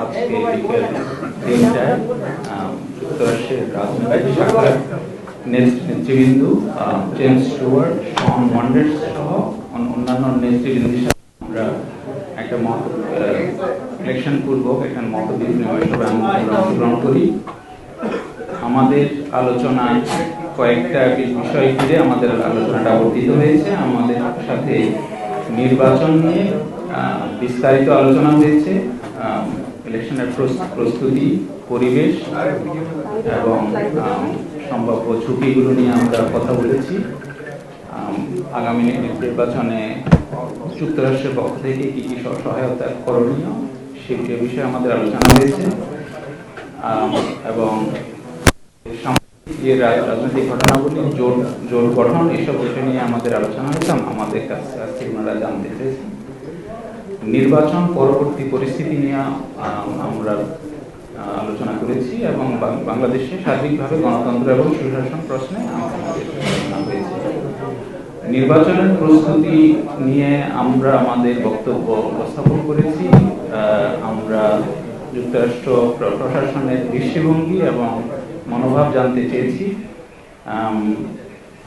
আজকে বিকেল 3টায় যুক্তরাষ্ট্রের রাজনৈতিক শাখার নেতৃবৃন্দ জেমস স্টুয়ার্ট, শন মন্ডেস সহ অন্যান্য নেতৃবৃন্দের সাথে আমরা একটা ইলেকশন পূর্বক একটা মত বিনিময় সভায় অংশগ্রহণ করি। আমাদের আলোচনায় কয়েকটা বিষয় ঘিরে আমাদের আলোচনাটা আবর্তিত হয়েছে। আমাদের সাথে নির্বাচন নিয়ে বিস্তারিত আলোচনা হয়েছে, ইলেকশনের প্রস্তুতি, পরিবেশ এবং সম্ভাব্য ঝুঁকিগুলো নিয়ে আমরা কথা বলেছি। আগামী নির্বাচনে যুক্তরাষ্ট্রের পক্ষ থেকে কি কি সহায়তা করণীয় সে বিষয়ে আমাদের আলোচনা হয়েছে এবং রাজনৈতিক ঘটনাগুলি, জোট গঠন, এসব বিষয় নিয়ে আমাদের আলোচনা হয়েছে। আমাদের কাছে ওনারা জানতে চেয়েছেন নির্বাচন পরবর্তী পরিস্থিতি নিয়ে আমরা আলোচনা করেছি এবং বাংলাদেশে সার্বিকভাবে গণতন্ত্র এবং সুশাসন প্রশ্নে আমাদের আলোচনা হয়েছে। নির্বাচনের প্রস্তুতি নিয়ে আমরা আমাদের বক্তব্য উপস্থাপন করেছি। আমরা যুক্তরাষ্ট্র প্রশাসনের দৃষ্টিভঙ্গি এবং মনোভাব জানতে চেয়েছি।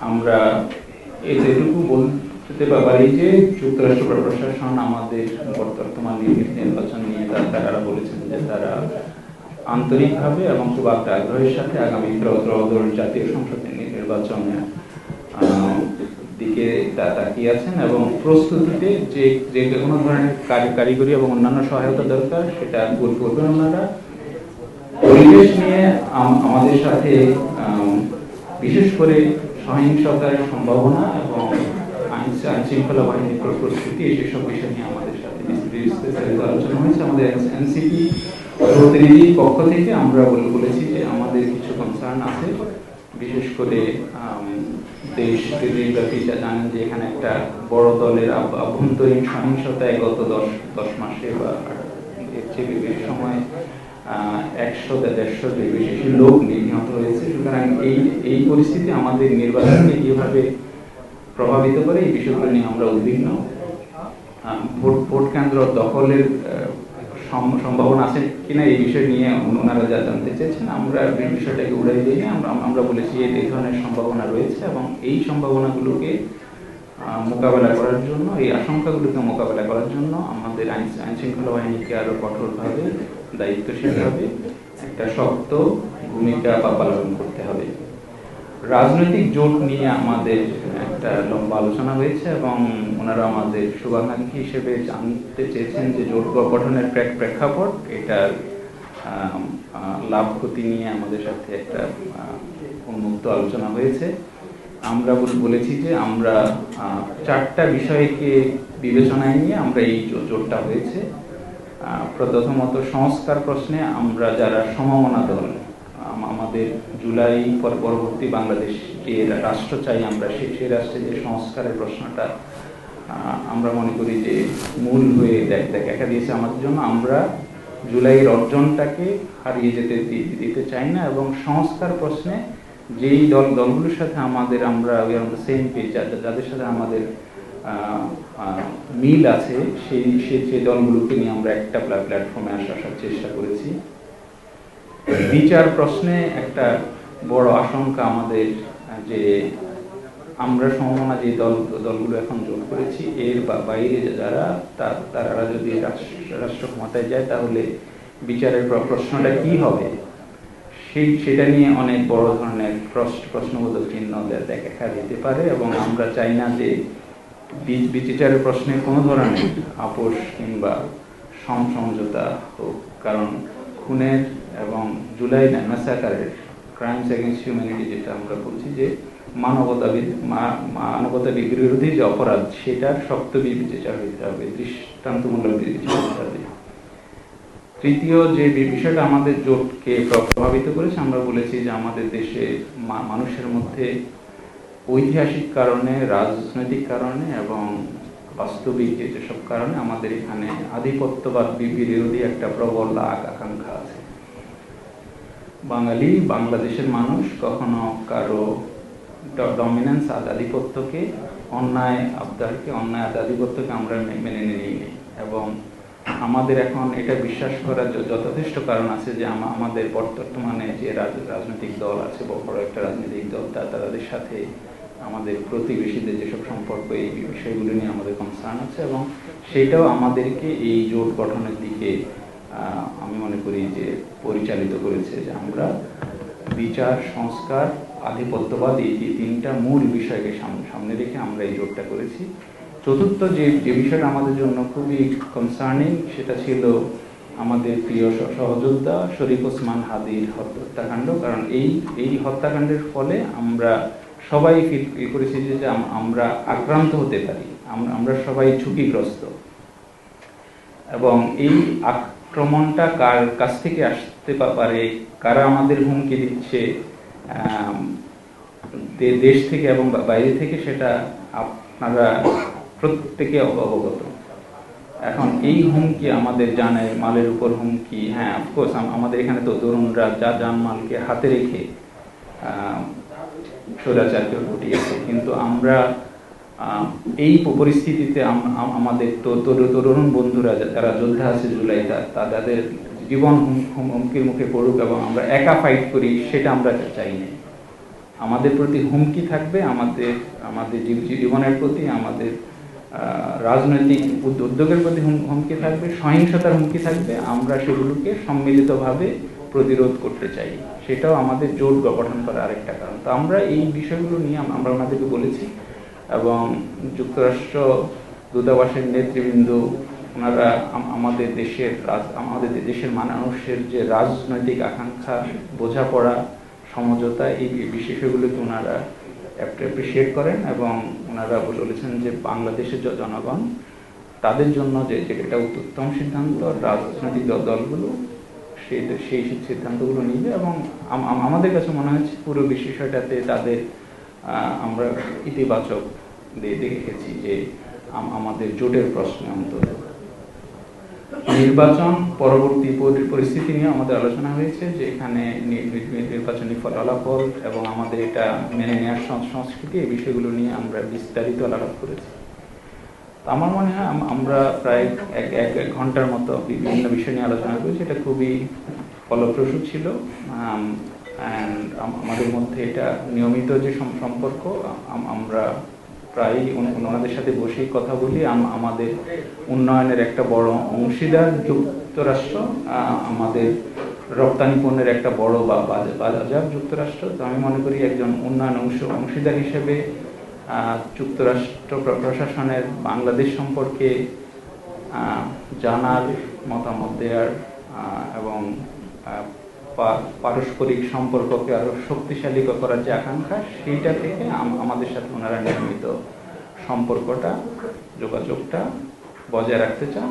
আমরা এটুকু বলতে পারি যে যুক্তরাষ্ট্র প্রশাসন আমাদের বর্তমান নির্বাচন নিয়ে তারা বলেছেন যে তারা আন্তরিকভাবে এবং খুব আগ্রহের সাথে আগামী ত্রয়োদশ জাতীয় সংসদ নির্বাচনের দিকে তাকিয়ে আছেন এবং প্রস্তুতিতে যে কোনো ধরনের কারিগরি এবং অন্যান্য সহায়তা দরকার সেটা করবেন ওনারা। পরিবেশ নিয়ে আমাদের সাথে বিশেষ করে সহিংসতার সম্ভাবনা এবং আইন শৃঙ্খলা বাহিনীর প্রস্তুতি, এসব বিষয় নিয়ে আমাদের সাথে বিস্তারিত আলোচনা হয়েছে। আমাদের এনসিপি প্রতিনিধির পক্ষ থেকে আমরা বলেছি যে আমাদের কিছু কনসার্ন আছে, বিশেষ করে দেশব্যাপী জানেন যে এখানে একটা বড় দলের আভ্যন্তরীণ সহিংসতায় গত 10 মাসে বা এর চেয়ে বেশি সময় 100-150 বেশি লোক নিহত হয়েছে। সুতরাং এই পরিস্থিতি আমাদের নির্বাচনকে কিভাবে প্রভাবিত করে এই বিষয়গুলো নিয়ে আমরা উদ্বিগ্ন। ভোট কেন্দ্র দখলের সম্ভাবনা আছে কিনা এই বিষয় নিয়ে ওনারা যা জানতে চেয়েছেন, আমরা বিষয়টাকে উড়াই দিই না। আমরা বলেছি এই ধরনের সম্ভাবনা রয়েছে এবং এই সম্ভাবনাগুলোকে মোকাবেলা করার জন্য, এই আশঙ্কাগুলোকে মোকাবেলা করার জন্য আমাদের আইন শৃঙ্খলা বাহিনীকে আরো কঠোরভাবে, দায়িত্বশীলভাবে একটা শক্ত ভূমিকা পালন করতে হবে। রাজনৈতিক জোট নিয়ে আমাদের একটা লম্বা আলোচনা হয়েছে এবং ওনারা আমাদের শুভাকাঙ্ক্ষী হিসেবে জানতে চেয়েছেন যে জোট গঠনের প্রেক্ষাপট, এটার লাভ ক্ষতি নিয়ে আমাদের সাথে একটা উন্মুক্ত আলোচনা হয়েছে। আমরা বলেছি যে আমরা 4টা বিষয়কে বিবেচনায় নিয়ে আমরা এই জোটটা হয়েছে। প্রথমত সংস্কার প্রশ্নে আমরা যারা সমমনা দল, আমাদের জুলাই পরবর্তী বাংলাদেশ যে রাষ্ট্র চাই আমরা, সেই রাষ্ট্রে যে সংস্কারের প্রশ্নটা আমরা মনে করি যে মূল হয়ে দেখা দিয়েছে আমাদের জন্য। আমরা জুলাইয়ের অর্জনটাকে হারিয়ে দিতে চাই না এবং সংস্কার প্রশ্নে যেই দলগুলোর সাথে আমাদের আমরা সেম পেজ, যাদের সাথে আমাদের মিল আছে, সেই দলগুলোকে নিয়ে আমরা একটা প্ল্যাটফর্মে আসার চেষ্টা করেছি। বিচার প্রশ্নে একটা বড় আশঙ্কা আমাদের যে আমরা সমমনা যে দলগুলো এখন জোট করেছি এর বাইরে যারা তারা যদি রাষ্ট্র ক্ষমতায় যায় তাহলে বিচারের প্রশ্নটা কি হবে, সেটা নিয়ে অনেক বড় ধরনের প্রশ্নবোধক চিহ্ন দেখা দিতে পারে এবং আমরা চাই না যে বিচারের প্রশ্নে কোনো ধরনের আপোষ কিংবা সমঝোতা হোক, কারণ খুনের এবং জুলাই ম্যাসাকারের ক্রাইমস এগেইনস্ট হিউম্যানিটি, যেটা আমরা বলছি যে মানবতা বিরোধী যে অপরাধ, সেটার শক্ত বিচার হইতে হবে, দৃষ্টান্তমূলক বিচার হইতে হবে। তৃতীয় যে বিষয়টা আমাদের জোটকে প্রভাবিত করেছে, আমরা বলেছি যে আমাদের দেশে মানুষের মধ্যে ঐতিহাসিক কারণে, রাজনৈতিক কারণে এবং বাস্তবিক যেসব কারণে আমাদের এখানে আধিপত্যবাদ বিরোধী একটা প্রবল আকাঙ্ক্ষা আছে। বাংলাদেশের মানুষ কখনো কারো ডমিনেন্স, আধিপত্যকে, অন্যায় আধিপত্যকে আমরা মেনে নিই এবং আমাদের এখন এটা বিশ্বাস করার যথেষ্ট কারণ আছে যে আমাদের বর্তমানে যে রাজনৈতিক দল আছে, বড় একটা রাজনৈতিক দল, তাদের সাথে আমাদের প্রতিবেশীদের যেসব সম্পর্ক, এই বিষয়গুলো নিয়ে আমাদের কনসার্ন আছে, এবং সেটাও আমাদেরকে এই জোট গঠনের দিকে আমি মনে করি যে পরিচালিত করেছে, যে আমরা বিচার, সংস্কার, আধিপত্যবাদ, এই তিনটা মূল বিষয়কে সামনে রেখে আমরা এই জোটটা করেছি। চতুর্থ যে বিষয়টা আমাদের জন্য খুবই কনসার্নিং, সেটা ছিল আমাদের প্রিয় সহযোদ্ধা শরীফ ওসমান হাদির হত্যাকাণ্ড। কারণ এই হত্যাকাণ্ডের ফলে আমরা সবাই ফিল করেছি যে আমরা আক্রান্ত হতে পারি, আমরা সবাই ঝুঁকিগ্রস্ত, এবং এই আক্রমণটা কার কাছ থেকে আসতে পারে, কারা আমাদের হুমকি দিচ্ছে দেশ থেকে এবং বাইরে থেকে, সেটা আপনারা প্রত্যেকে অবগত। এখন এই হুমকি আমাদের জানের মালের উপর হুমকি, হ্যাঁ অফকোর্স আমাদের এখানে তো তরুণরা জানমালকে হাতে রেখে স্বৈরাচারকে ঘটিয়েছে, কিন্তু আমরা এই পরিস্থিতিতে আমাদের তরুণ বন্ধুরা যারা যোদ্ধা আছে জুলাই, তাদের জীবন হুমকির মুখে পড়ুক এবং আমরা একা ফাইট করি, সেটা আমরা চাই না। আমাদের প্রতি হুমকি থাকবে, আমাদের জীবনের প্রতি, আমাদের রাজনৈতিক উদ্যোগের প্রতি হুমকি থাকবে, সহিংসতার হুমকি থাকবে, আমরা সেগুলোকে সম্মিলিতভাবে প্রতিরোধ করতে চাই। সেটাও আমাদের জোট গঠন করার আরেকটা কারণ। তো আমরা এই বিষয়গুলো নিয়ে আমরা ওনাদেরকে বলেছি, এবং যুক্তরাষ্ট্র দূতাবাসের নেতৃবৃন্দ ওনারা আমাদের দেশের মানুষের যে রাজনৈতিক আকাঙ্ক্ষা, বোঝাপড়া, সমঝোতা, এই বিষয়গুলোকে ওনারা অ্যাপ্রিসিয়েট করেন, এবং ওনারা বলেছেন যে বাংলাদেশের জনগণ তাদের জন্য যে এটা উত্তম সিদ্ধান্ত, রাজনৈতিক দলগুলো সেই সিদ্ধান্তগুলো নিবে, এবং আমাদের কাছে মনে হচ্ছে পুরো বিষয়টাতে তাদের আমরা ইতিবাচক দেখেছি যে আমাদের জোটের প্রশ্নে অন্তত। নির্বাচন পরবর্তী পরিস্থিতি নিয়ে আমাদের আলোচনা হয়েছে, যে এখানে নির্বাচনী ফলাফল এবং আমাদের এটা মেনে নেওয়ার সংস্কৃতি, এই বিষয়গুলো নিয়ে আমরা বিস্তারিত আলাপ করেছি। তো আমার মনে হয় আমরা প্রায় এক ঘন্টার মতো বিভিন্ন বিষয় নিয়ে আলোচনা করেছি। এটা খুবই ফলপ্রসূ ছিল, আমাদের মধ্যে এটা নিয়মিত যে সম্পর্ক, আমরা প্রায় ওনাদের সাথে বসেই কথা বলি। আমাদের উন্নয়নের একটা বড় অংশীদার যুক্তরাষ্ট্র, আমাদের রপ্তানি পণ্যের একটা বড় বাজার যুক্তরাষ্ট্র। তো আমি মনে করি একজন উন্নয়ন অংশীদার হিসেবে যুক্তরাষ্ট্র প্রশাসনের বাংলাদেশ সম্পর্কে জানার, মতামত দেওয়ার এবং পারস্পরিক সম্পর্ককে আরো শক্তিশালী করার যে আকাঙ্ক্ষা, সেইটা থেকে আমাদের সাথে ওনারা নিয়মিত যোগাযোগটা বজায় রাখতে চান।